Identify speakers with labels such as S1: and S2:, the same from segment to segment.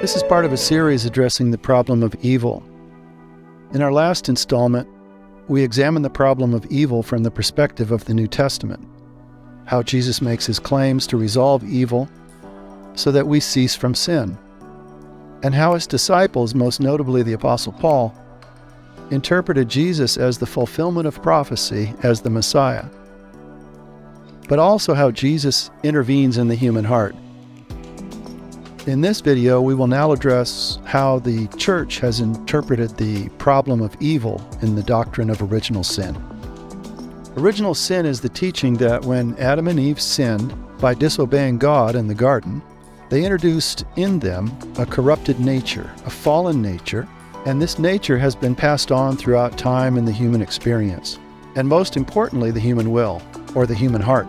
S1: This is part of a series addressing the problem of evil. In our last installment, we examined the problem of evil from the perspective of the New Testament, how Jesus makes his claims to resolve evil so that we cease from sin, and how his disciples, most notably the Apostle Paul, interpreted Jesus as the fulfillment of prophecy as the Messiah, but also how Jesus intervenes in the human heart. In this video, we will now address how the church has interpreted the problem of evil in the doctrine of original sin. Original sin is the teaching that when Adam and Eve sinned by disobeying God in the garden, they introduced in them a corrupted nature, a fallen nature, and this nature has been passed on throughout time in the human experience, and most importantly, the human will, or the human heart.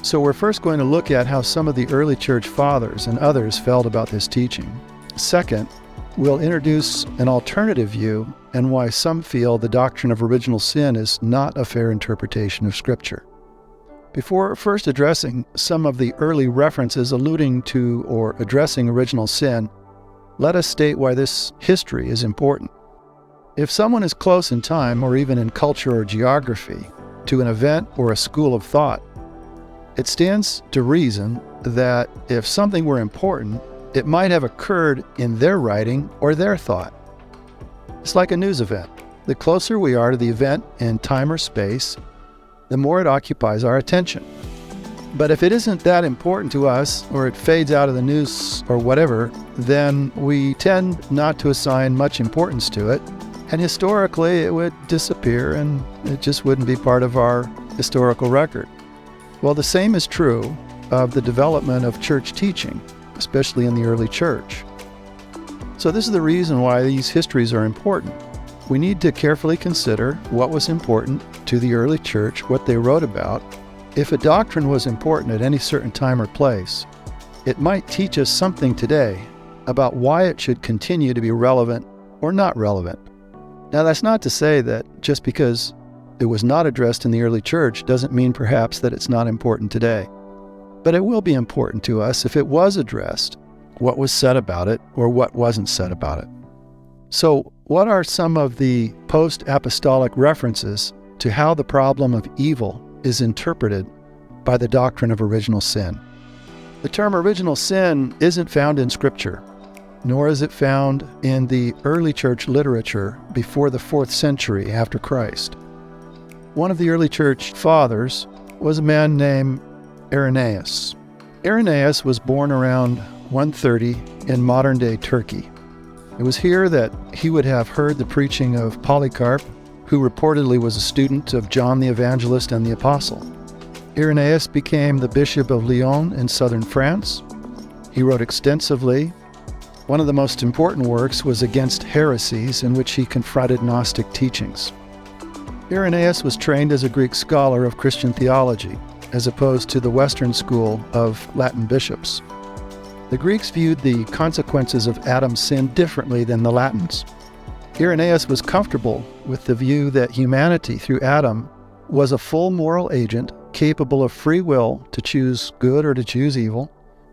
S1: So we're first going to look at how some of the early church fathers and others felt about this teaching. Second, we'll introduce an alternative view and why some feel the doctrine of original sin is not a fair interpretation of Scripture. Before first addressing some of the early references alluding to or addressing original sin, let us state why this history is important. If someone is close in time, or even in culture or geography, to an event or a school of thought, it stands to reason that if something were important, it might have occurred in their writing or their thought. It's like a news event. The closer we are to the event in time or space, the more it occupies our attention. But if it isn't that important to us, or it fades out of the news or whatever, then we tend not to assign much importance to it, and historically it would disappear and it just wouldn't be part of our historical record. Well, the same is true of the development of church teaching, especially in the early church. So this is the reason why these histories are important. We need to carefully consider what was important to the early church, what they wrote about. If a doctrine was important at any certain time or place, it might teach us something today about why it should continue to be relevant or not relevant. Now, that's not to say that just because it was not addressed in the early church doesn't mean perhaps that it's not important today. But it will be important to us if it was addressed, what was said about it or what wasn't said about it. So what are some of the post-apostolic references to how the problem of evil is interpreted by the doctrine of original sin? The term original sin isn't found in Scripture, nor is it found in the early church literature before the 4th century after Christ. One of the early church fathers was a man named Irenaeus. Irenaeus was born around 130 in modern-day Turkey. It was here that he would have heard the preaching of Polycarp, who reportedly was a student of John the Evangelist and the Apostle. Irenaeus became the Bishop of Lyon in southern France. He wrote extensively. One of the most important works was Against Heresies, in which he confronted Gnostic teachings. Irenaeus was trained as a Greek scholar of Christian theology, as opposed to the Western school of Latin bishops. The Greeks viewed the consequences of Adam's sin differently than the Latins. Irenaeus was comfortable with the view that humanity through Adam was a full moral agent capable of free will to choose good or to choose evil,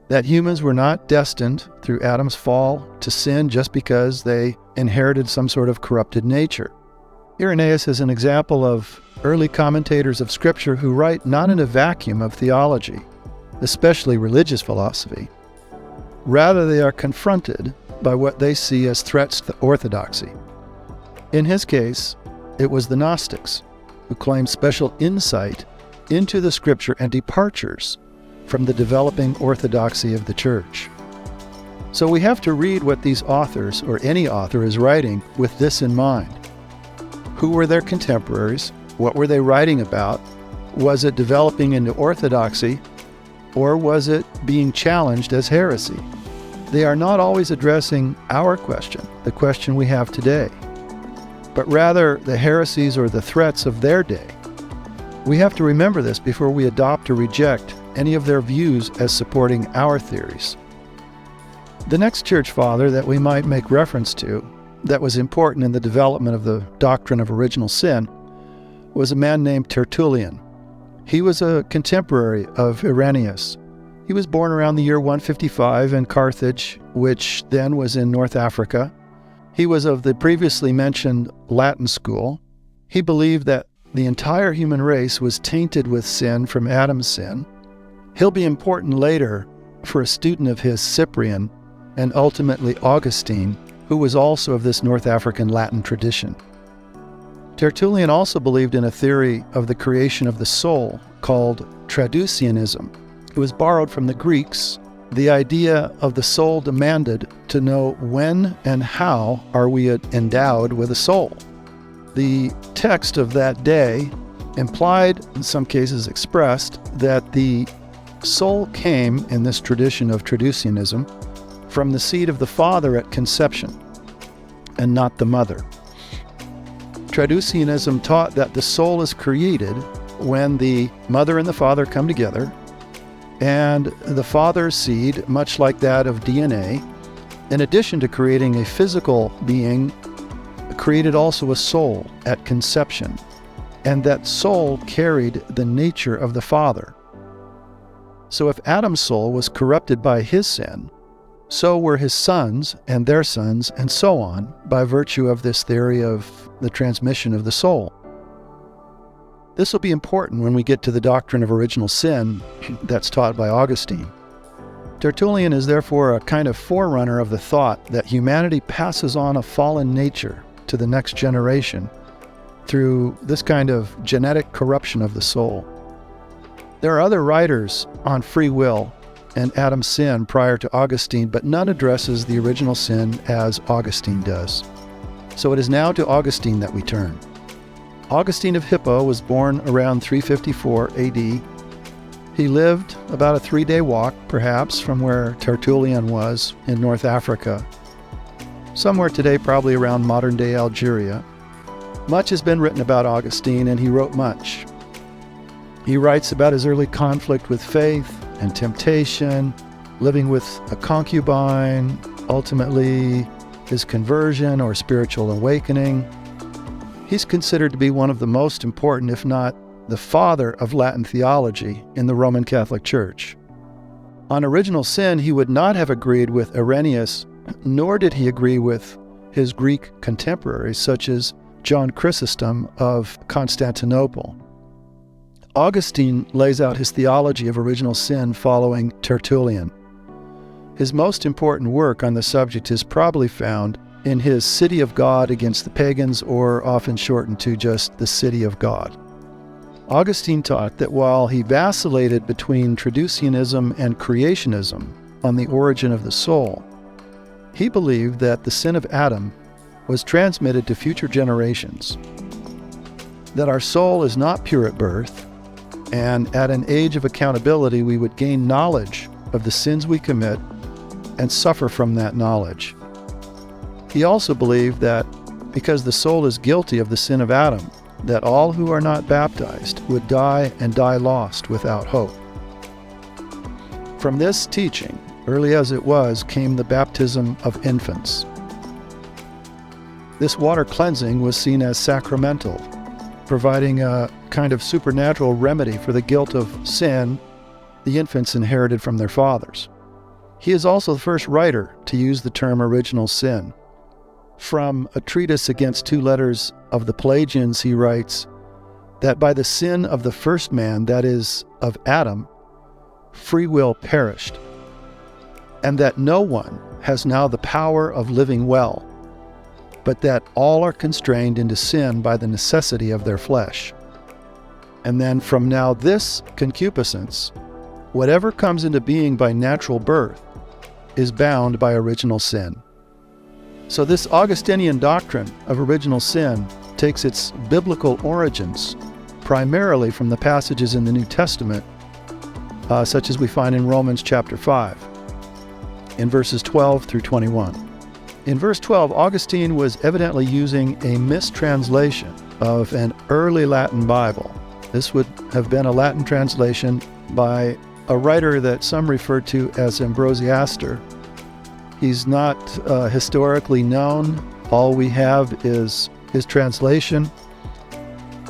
S1: that humans were not destined through Adam's fall to sin just because they inherited some sort of corrupted nature. Irenaeus is an example of early commentators of Scripture who write not in a vacuum of theology, especially religious philosophy. Rather, they are confronted by what they see as threats to orthodoxy. In his case, it was the Gnostics, who claimed special insight into the Scripture and departures from the developing orthodoxy of the Church. So we have to read what these authors, or any author, is writing with this in mind. Who were their contemporaries? What were they writing about? Was it developing into orthodoxy, or was it being challenged as heresy? They are not always addressing our question, the question we have today, but rather the heresies or the threats of their day. We have to remember this before we adopt or reject any of their views as supporting our theories. The next church father that we might make reference to that was important in the development of the doctrine of original sin was a man named Tertullian. He was a contemporary of Irenaeus. He was born around the year 155 in Carthage, which then was in North Africa. He was of the previously mentioned Latin school. He believed that the entire human race was tainted with sin from Adam's sin. He'll be important later for a student of his, Cyprian, and ultimately Augustine, who was also of this North African Latin tradition. Tertullian also believed in a theory of the creation of the soul called traducianism. It was borrowed from the Greeks. The idea of the soul demanded to know when and how are we endowed with a soul. The text of that day implied, in some cases expressed, that the soul came, in this tradition of traducianism, from the seed of the father at conception, and not the mother. Traducianism taught that the soul is created when the mother and the father come together, and the father's seed, much like that of DNA, in addition to creating a physical being, created also a soul at conception, and that soul carried the nature of the father. So if Adam's soul was corrupted by his sin, so were his sons and their sons, and so on, by virtue of this theory of the transmission of the soul. This will be important when we get to the doctrine of original sin that's taught by Augustine. Tertullian is therefore a kind of forerunner of the thought that humanity passes on a fallen nature to the next generation through this kind of genetic corruption of the soul. There are other writers on free will and Adam's sin prior to Augustine, but none addresses the original sin as Augustine does. So it is now to Augustine that we turn. Augustine of Hippo was born around 354 AD. He lived about a 3-day walk, perhaps, from where Tertullian was in North Africa, somewhere today probably around modern-day Algeria. Much has been written about Augustine, and he wrote much. He writes about his early conflict with faith and temptation, living with a concubine, ultimately his conversion or spiritual awakening. He's considered to be one of the most important, if not the father of Latin theology in the Roman Catholic Church. On original sin, he would not have agreed with Irenaeus, nor did he agree with his Greek contemporaries, such as John Chrysostom of Constantinople. Augustine lays out his theology of original sin following Tertullian. His most important work on the subject is probably found in his City of God Against the Pagans, or often shortened to just the City of God. Augustine taught that while he vacillated between traducianism and creationism on the origin of the soul, he believed that the sin of Adam was transmitted to future generations, that our soul is not pure at birth, and at an age of accountability we would gain knowledge of the sins we commit and suffer from that knowledge. He also believed that because the soul is guilty of the sin of Adam, that all who are not baptized would die and die lost without hope. From this teaching, early as it was, came the baptism of infants. This water cleansing was seen as sacramental, providing a kind of supernatural remedy for the guilt of sin the infants inherited from their fathers. He is also the first writer to use the term original sin. From a treatise against 2 letters of the Pelagians, he writes that by the sin of the first man, that is, of Adam, free will perished, and that no one has now the power of living well, but that all are constrained into sin by the necessity of their flesh. And then from now this concupiscence, whatever comes into being by natural birth, is bound by original sin. So this Augustinian doctrine of original sin takes its biblical origins primarily from the passages in the New Testament, such as we find in Romans chapter 5, in verses 12 through 21. In verse 12, Augustine was evidently using a mistranslation of an early Latin Bible. This would have been a Latin translation by a writer that some refer to as Ambrosiaster. He's not historically known. All we have is his translation.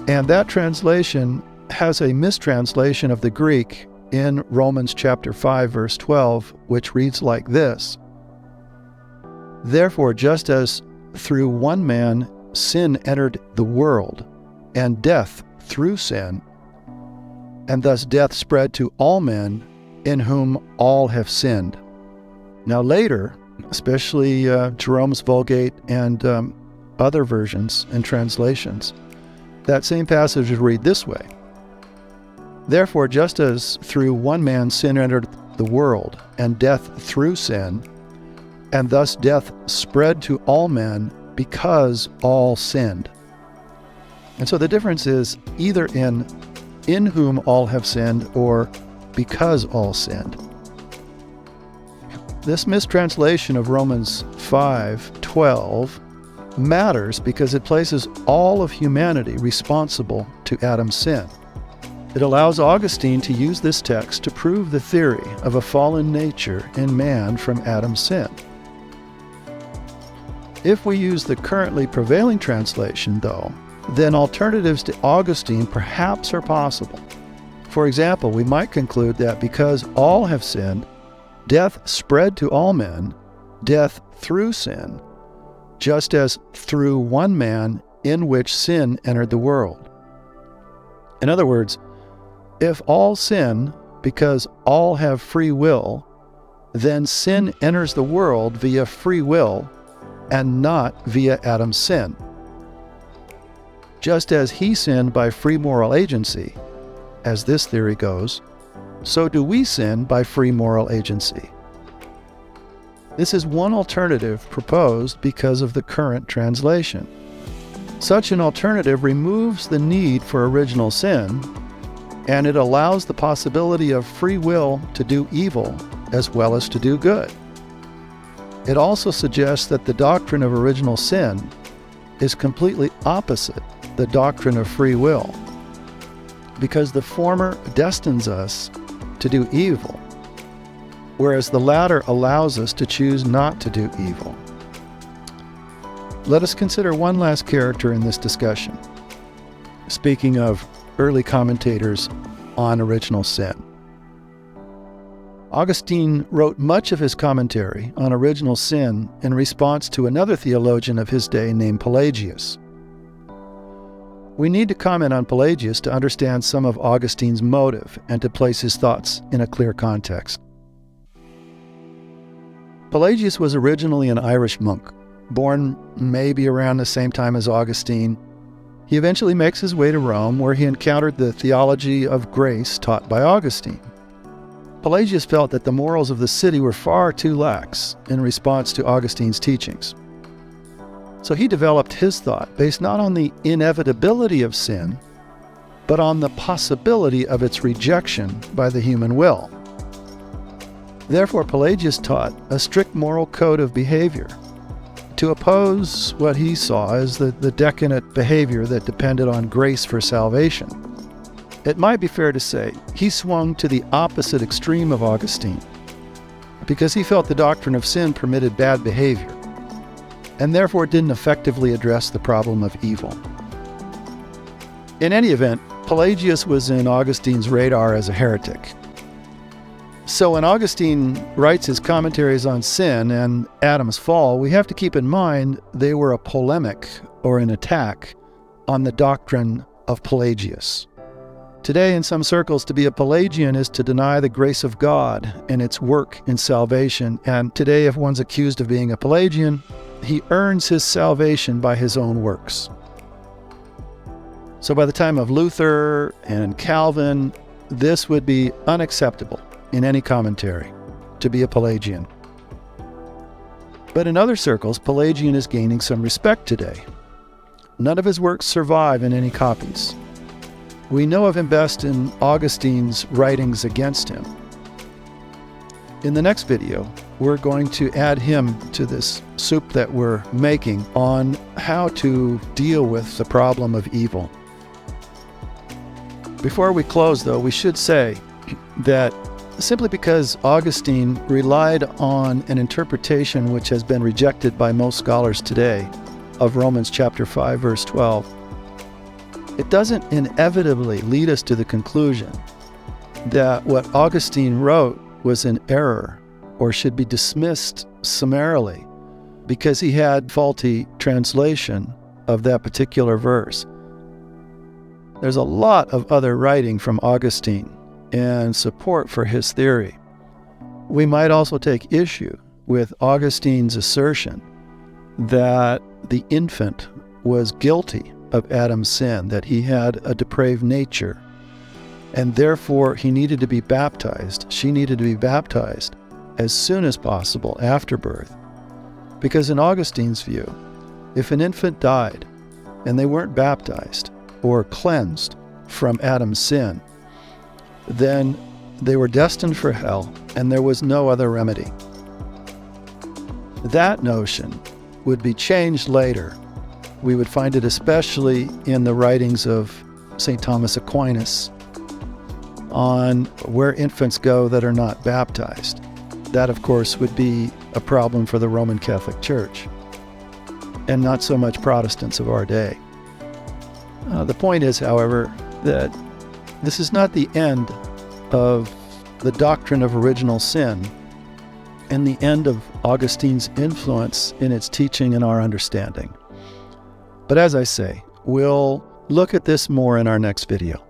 S1: And that translation has a mistranslation of the Greek in Romans chapter 5, verse 12, which reads like this: "Therefore, just as through one man sin entered the world, and death through sin, and thus death spread to all men, in whom all have sinned." Now later, especially Jerome's Vulgate and other versions and translations, that same passage would read this way: "Therefore, just as through one man sin entered the world, and death through sin, and thus death spread to all men because all sinned." And so the difference is either in whom all have sinned, or because all sinned. This mistranslation of Romans 5:12 matters because it places all of humanity responsible to Adam's sin. It allows Augustine to use this text to prove the theory of a fallen nature in man from Adam's sin. If we use the currently prevailing translation, though, then alternatives to Augustine perhaps are possible. For example, we might conclude that because all have sinned, death spread to all men, death through sin, just as through one man in which sin entered the world. In other words, if all sin because all have free will, then sin enters the world via free will and not via Adam's sin. Just as he sinned by free moral agency, as this theory goes, so do we sin by free moral agency. This is one alternative proposed because of the current translation. Such an alternative removes the need for original sin, and it allows the possibility of free will to do evil as well as to do good. It also suggests that the doctrine of original sin is completely opposite the doctrine of free will, because the former destines us to do evil, whereas the latter allows us to choose not to do evil. Let us consider one last character in this discussion. Speaking of early commentators on original sin, Augustine wrote much of his commentary on original sin in response to another theologian of his day named Pelagius. We need to comment on Pelagius to understand some of Augustine's motive and to place his thoughts in a clear context. Pelagius was originally an Irish monk, born maybe around the same time as Augustine. He eventually makes his way to Rome, where he encountered the theology of grace taught by Augustine. Pelagius felt that the morals of the city were far too lax in response to Augustine's teachings. So he developed his thought based not on the inevitability of sin, but on the possibility of its rejection by the human will. Therefore, Pelagius taught a strict moral code of behavior to oppose what he saw as the decadent behavior that depended on grace for salvation. It might be fair to say he swung to the opposite extreme of Augustine, because he felt the doctrine of sin permitted bad behavior, and therefore didn't effectively address the problem of evil. In any event, Pelagius was in Augustine's radar as a heretic. So when Augustine writes his commentaries on sin and Adam's fall, we have to keep in mind they were a polemic or an attack on the doctrine of Pelagius. Today, in some circles, to be a Pelagian is to deny the grace of God and its work in salvation. And today, if one's accused of being a Pelagian, he earns his salvation by his own works. So by the time of Luther and Calvin, this would be unacceptable in any commentary to be a Pelagian. But in other circles, Pelagian is gaining some respect today. None of his works survive in any copies. We know of him best in Augustine's writings against him. In the next video, we're going to add him to this soup that we're making on how to deal with the problem of evil. Before we close, though, we should say that simply because Augustine relied on an interpretation which has been rejected by most scholars today of Romans chapter 5, verse 12, it doesn't inevitably lead us to the conclusion that what Augustine wrote was an error or should be dismissed summarily because he had faulty translation of that particular verse. There's a lot of other writing from Augustine and support for his theory. We might also take issue with Augustine's assertion that the infant was guilty of Adam's sin, that he had a depraved nature, and therefore he needed to be baptized. She needed to be baptized as soon as possible after birth. Because in Augustine's view, if an infant died and they weren't baptized or cleansed from Adam's sin, then they were destined for hell and there was no other remedy. That notion would be changed later. We would find it especially in the writings of St. Thomas Aquinas on where infants go that are not baptized. That, of course, would be a problem for the Roman Catholic Church, and not so much Protestants of our day. The point is, however, that this is not the end of the doctrine of original sin and the end of Augustine's influence in its teaching and our understanding. But as I say, we'll look at this more in our next video.